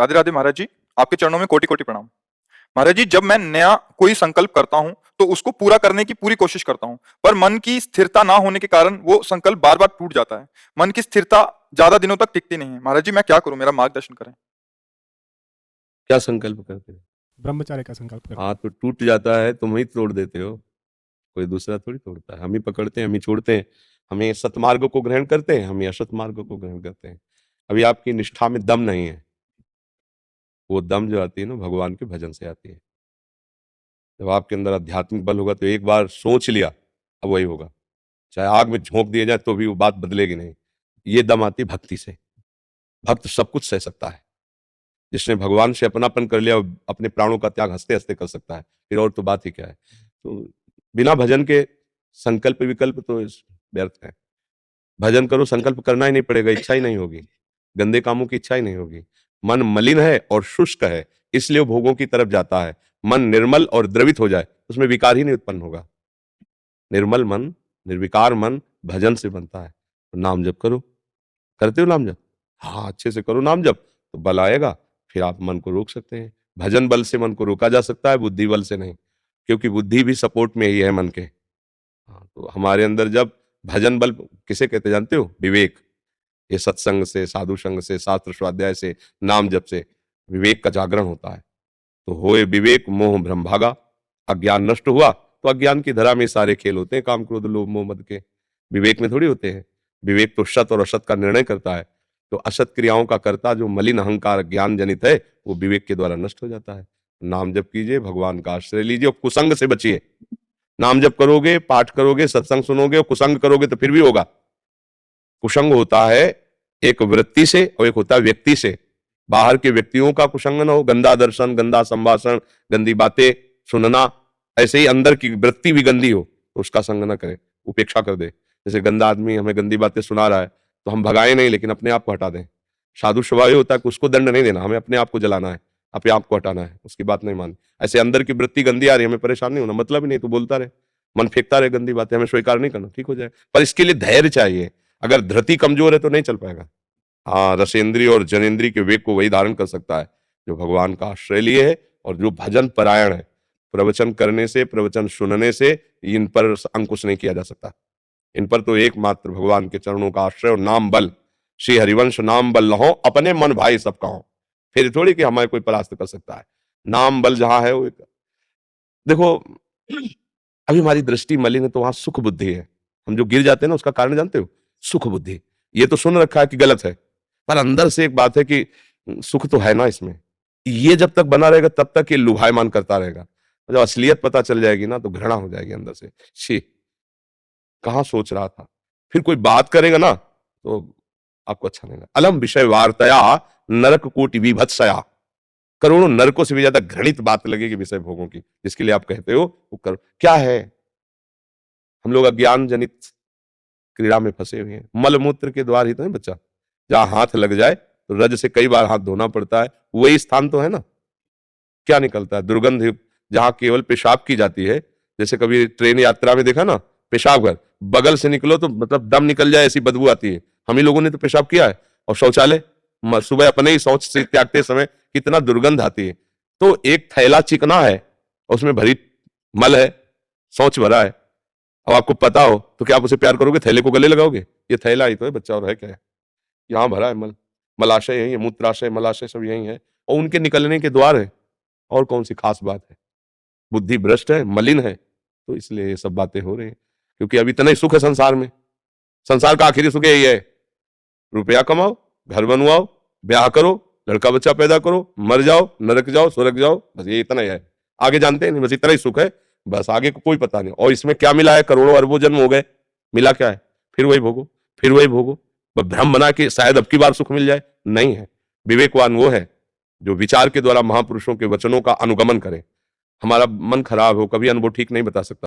राधे राधे महाराज जी, आपके चरणों में कोटि कोटि प्रणाम। महाराज जी, जब मैं नया कोई संकल्प करता हूं तो उसको पूरा करने की पूरी कोशिश करता हूं, पर मन की स्थिरता ना होने के कारण वो संकल्प बार बार टूट जाता है। मन की स्थिरता ज्यादा दिनों तक टिकती नहीं है। महाराज जी, मैं क्या करूं, मेरा मार्गदर्शन करें। क्या संकल्प करते हो? ब्रह्मचर्य का संकल्प करते हाँ, हैं। तो टूट जाता है तुम ही तोड़ देते हो, कोई दूसरा थोड़ी तोड़ता है। हम ही पकड़ते हैं, हम ही छोड़ते हैं। हमें सतमार्ग को ग्रहण करते हैं, हम ही असत मार्ग को ग्रहण करते हैं। अभी आपकी निष्ठा में दम नहीं है। वो दम जो आती है ना, भगवान के भजन से आती है। जब आपके अंदर आध्यात्मिक बल होगा तो एक बार सोच लिया, अब वही होगा। चाहे आग में झोंक दिया जाए तो भी वो बात बदलेगी नहीं। ये दम आती है भक्ति से। भक्त सब कुछ सह सकता है। जिसने भगवान से अपनापन कर लिया, वो अपने प्राणों का त्याग हंसते हंसते कर सकता है। फिर और तो बात ही क्या है। तो बिना भजन के संकल्प विकल्प तो व्यर्थ है। भजन करो, संकल्प करना ही नहीं पड़ेगा, इच्छा ही नहीं होगी। गंदे कामों की इच्छा ही नहीं होगी। मन मलिन है और शुष्क है, इसलिए वो भोगों की तरफ जाता है। मन निर्मल और द्रवित हो जाए, उसमें विकार ही नहीं उत्पन्न होगा। निर्मल मन, निर्विकार मन भजन से बनता है। तो नाम जप करो। करते हो नाम जप? हाँ, अच्छे से करो नाम जप, तो बल आएगा। फिर आप मन को रोक सकते हैं। भजन बल से मन को रोका जा सकता है, बुद्धि बल से नहीं। क्योंकि बुद्धि भी सपोर्ट में ही है मन के। हाँ, तो हमारे अंदर जब भजन बल किसे कहते जानते हो? विवेक। ये सत्संग से, साधु संग से, शास्त्र स्वाध्याय से, नाम जप से विवेक का जागरण होता है। तो होए विवेक मोह भ्रम भागा। अज्ञान नष्ट हुआ तो अज्ञान की धरा में सारे खेल होते हैं, काम क्रोध लोभ मोह मद के। विवेक में थोड़ी होते हैं। विवेक तो सत और असत का निर्णय करता है। तो असत क्रियाओं का कर्ता जो मलिन अहंकार ज्ञान जनित है, वो विवेक के द्वारा नष्ट हो जाता है। नाम जप कीजिए, भगवान का आश्रय लीजिए और कुसंग से बचिए। नाम जप करोगे, पाठ करोगे, सत्संग सुनोगे और कुसंग करोगे तो फिर भी होगा। कुसंग होता है एक वृत्ति से और एक होता है व्यक्ति से। बाहर के व्यक्तियों का कुसंग न हो, गंदा दर्शन, गंदा संभाषण, गंदी बातें सुनना। ऐसे ही अंदर की वृत्ति भी गंदी हो तो उसका संग न करे, उपेक्षा कर दे। जैसे गंदा आदमी हमें गंदी बातें सुना रहा है तो हम भगाए नहीं, लेकिन अपने आप को हटा दें। साधु स्वभाव ये होता है कि उसको दंड नहीं देना, हमें अपने आप को जलाना है, अपने आप को हटाना है, उसकी बात नहीं माननी। ऐसे अंदर की वृत्ति गंदी आ रही है, हमें परेशान नहीं होना, मतलब ही नहीं, तो बोलता रहे, मन फेंकता रहे गंदी बातें, हमें स्वीकार नहीं करना, ठीक हो जाए। पर इसके लिए धैर्य चाहिए। अगर धृति कमजोर है तो नहीं चल पाएगा। हाँ, रसेंद्री और जनेन्द्री के वेग को वही धारण कर सकता है जो भगवान का आश्रय लिए है और जो भजन परायण है। प्रवचन करने से, प्रवचन सुनने से इन पर अंकुश नहीं किया जा सकता। इन पर तो एकमात्र भगवान के चरणों का आश्रय और नाम बल। श्री हरिवंश नाम बल लहो, अपने मन भाई सब कहो। फिर थोड़ी कि हमारे कोई परास्त कर सकता है। नाम बल जहां है वो देखो, अभी हमारी दृष्टि मलिन है तो वहां सुख बुद्धि है। हम जो गिर जाते हैं ना, उसका कारण जानते हो? सुख बुद्धि। ये तो सुन रखा है कि गलत है, पर अंदर से एक बात है कि सुख तो है ना इसमें। ये जब तक बना रहेगा तब तक ये लुभायमान करता रहेगा। जब असलियत पता चल जाएगी ना तो घृणा हो जाएगी अंदर से। छी, कहां सोच रहा था। फिर कोई बात करेगा ना तो आपको अच्छा नहीं लगेगा। अलम विषय वार्तया नरक कोटि विभत्सया। करोड़ों नरकों से भी ज्यादा घृणित बात लगेगी विषय भोगों की, जिसके लिए आप कहते हो वो करो। क्या है? हम लोग अज्ञान जनित क्रीड़ा में फंसे हुए हैं। मलमूत्र के द्वार ही तो है बच्चा। जहां हाथ लग जाए तो रज से कई बार हाथ धोना पड़ता है, वही स्थान तो है ना। क्या निकलता है? दुर्गंध। जहां केवल पेशाब की जाती है, जैसे कभी ट्रेन यात्रा में देखा ना, पेशाब घर बगल से निकलो तो मतलब दम निकल जाए ऐसी बदबू आती है। हम ही लोगों ने तो पेशाब किया है। और शौचालय सुबह अपने ही शौच से त्यागते समय कितना दुर्गंध आती है। तो एक थैला चिकना है, उसमें भरी मल है, शौच भरा है। अब आपको पता हो तो क्या आप उसे प्यार करोगे? थैले को गले लगाओगे? ये थैला ही तो है बच्चा, और है क्या है? यहाँ भरा है मल। मलाशय यही है, मूत्राशय मलाशय सब यही है, और उनके निकलने के द्वार है। और कौन सी खास बात है? बुद्धि भ्रष्ट है, मलिन है, तो इसलिए ये सब बातें हो रही हैं। क्योंकि अभी इतना ही सुख है संसार में। संसार का आखिरी सुख यही है, रुपया कमाओ, घर बनवाओ, ब्याह करो, लड़का बच्चा पैदा करो, मर जाओ, नरक जाओ, स्वर्ग जाओ, बस ये इतना ही है। आगे जानते हैं नहीं, बस इतना ही सुख है। बस आगे को कोई पता नहीं। और इसमें क्या मिला है? करोड़ों अरबों जन्म हो गए, मिला क्या है? फिर वही भोगो, फिर वही भोगो। भ्रम बना के शायद अब की बार सुख मिल जाए, नहीं है। विवेकवान वो है जो विचार के द्वारा महापुरुषों के वचनों का अनुगमन करे। हमारा मन खराब हो, कभी अनुभव ठीक नहीं बता सकता।